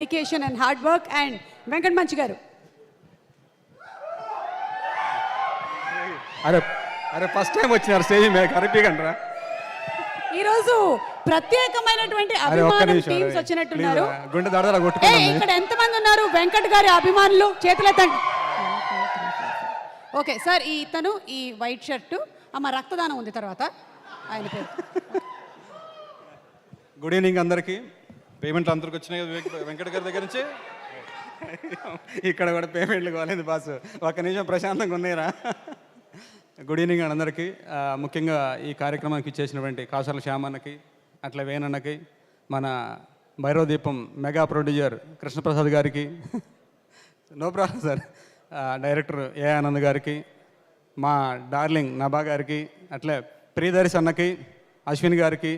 dedication and hard work and Venkat మంచి గారు. అరే అరే ఫస్ట్ టైం వచ్చినారు స్టేజ్ మీద కరిపికండ్రా. ఈ రోజు ప్రత్యేకమైనటువంటి అభిమానులు టీమ్స్ వచ్చినట్టున్నారు. గుండె దడదడ కొట్టుకున్నాం. ఇక్కడ ఎంతమంది ఉన్నారు వెంకట్ గారి అభిమానులు? చేతులెత్తండి. ఓకే సార్, ఇతను ఈ వైట్ షర్టు అమ్మ రక్తదానం ఉంది తర్వాత ఆయన పేరు. గుడ్ ఈవినింగ్ అందరికీ. పేమెంట్లు అందరికి వచ్చినాయి వెంకట గారి దగ్గర నుంచి. ఇక్కడ కూడా పేమెంట్లు కాలేదు బాస్, ఒక్క నిమిషం ప్రశాంతంగా ఉన్నాయిరా. గుడ్ ఈవినింగ్ అందరికీ. ముఖ్యంగా ఈ కార్యక్రమానికి ఇచ్చేసినటువంటి కాసర్ల శ్యామన్నకి, అట్లా వేణన్నకి, మన భైరవ దీపం మెగా ప్రొడ్యూసర్ కృష్ణప్రసాద్ గారికి, నో ప్రాబ్లం సార్, డైరెక్టర్ ఏ ఆనంద్ గారికి, మా డార్లింగ్ నభా గారికి, అట్లే ప్రియదర్శి అన్నకి, అశ్విన్ గారికి,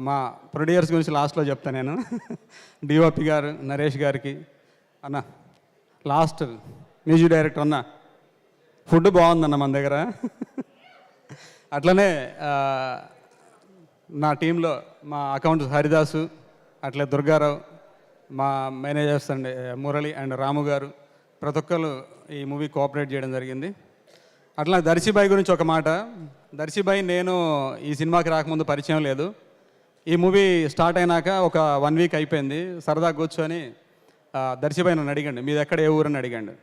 మా ప్రొడ్యూసర్స్ గురించి లాస్ట్లో చెప్తాను నేను, డిఓపి గారు నరేష్ గారికి, అన్న లాస్ట్ మ్యూజిక్ డైరెక్టర్ అన్న ఫుడ్ బాగుందన్న మన దగ్గర. అట్లనే నా టీంలో మా అకౌంట్స్ హరిదాసు, అట్లే దుర్గారావు, మా మేనేజర్స్ అండి మురళి అండ్ రాము గారు, ప్రతి ఒక్కరు ఈ మూవీ కోఆపరేట్ చేయడం జరిగింది. అట్లా దర్శిబాయి గురించి ఒక మాట. దర్శిబాయి నేను ఈ సినిమాకి రాకముందు పరిచయం లేదు. ఈ మూవీ స్టార్ట్ అయినాక ఒక 1 వీక్ అయిపోయింది. సరదా కూర్చొని దర్శిబాయి నన్ను అడిగండి మీది ఎక్కడ ఏ ఊరని అడిగాడు.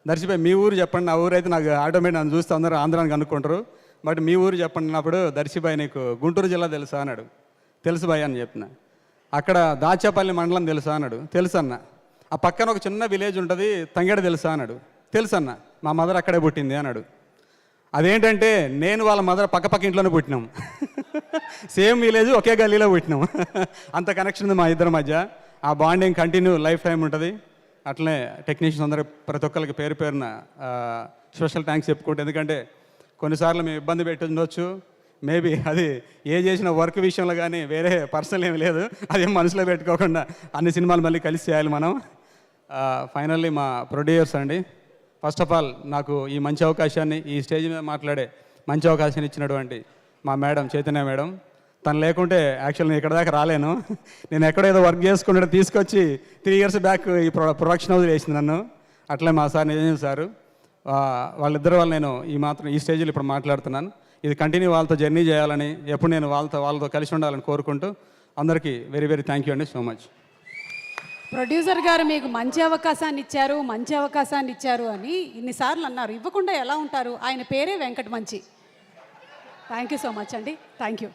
దర్శిబాయి మీ ఊరు చెప్పండి, నా ఊరు అయితే నాకు ఆటోమేటిక్ నన్ను చూస్తే అందరూ ఆంధ్రానికి అనుకుంటారు, బట్ మీ ఊరు చెప్పండి అన్నప్పుడు దర్శిబాయి నీకు గుంటూరు జిల్లా తెలుసా అన్నాడు. తెలుసు బాయ్ అని చెప్పిన. అక్కడ దాచేపల్లి మండలం తెలుసా అన్నాడు. తెలుసు అన్న. ఆ పక్కన ఒక చిన్న విలేజ్ ఉంటుంది తంగేడ తెలుసా అన్నాడు. తెలుసు అన్న, మా మదర్ అక్కడే పుట్టింది అన్నాడు. అదేంటంటే నేను వాళ్ళ మదర్ పక్క ఇంట్లోనే పుట్టినాం. సేమ్ విలేజ్ ఒకే గల్లీలో పుట్టినాం. అంత కనెక్షన్ ఉంది మా ఇద్దరి మధ్య. ఆ బాండింగ్ కంటిన్యూ లైఫ్ టైం ఉంటుంది. అట్లనే టెక్నీషియన్స్ అందరూ ప్రతి ఒక్కరికి పేరు పేరున స్పెషల్ థ్యాంక్స్ చెప్పుకుంటే, ఎందుకంటే కొన్నిసార్లు మేము ఇబ్బంది పెట్టిండొచ్చు. మేబీ అది ఏ చేసిన వర్క్ విషయంలో కానీ వేరే పర్సనల్ ఏమి లేదు, అదేం మనసులో పెట్టుకోకుండా అన్ని సినిమాలు మళ్ళీ కలిసి చేయాలి మనం. ఫైనల్లీ మా ప్రొడ్యూసర్స్ అండి, ఫస్ట్ ఆఫ్ ఆల్ నాకు ఈ మంచి అవకాశాన్ని, ఈ స్టేజ్ మీద మాట్లాడే మంచి అవకాశాన్ని ఇచ్చినటువంటి మా మేడం చైతన్య మేడం. తను లేకుంటే యాక్చువల్ నేను ఇక్కడ దాకా రాలేను. నేను ఎక్కడేదో వర్క్ చేసుకుంటే తీసుకొచ్చి 3 years బ్యాక్ ఈ ప్రొడక్షన్ హౌస్ వేసింది నన్ను. అట్లే మా సార్ నిజం సారు, వాళ్ళిద్దరు వల్ల నేను ఈ స్టేజ్లో ఇప్పుడు మాట్లాడుతున్నాను. ఇది కంటిన్యూ వాళ్ళతో జర్నీ చేయాలని, ఎప్పుడు నేను వాళ్ళతో కలిసి ఉండాలని కోరుకుంటూ అందరికీ వెరీ వెరీ థ్యాంక్ యూ అండి, సో మచ్. ప్రొడ్యూసర్ గారు మీకు మంచి అవకాశాన్ని ఇచ్చారు అని ఇన్నిసార్లు అన్నారు, ఇవ్వకుండా ఎలా ఉంటారు? ఆయన పేరే వెంకట్ మంచి. థ్యాంక్ యూ సో మచ్ అండి, థ్యాంక్ యూ.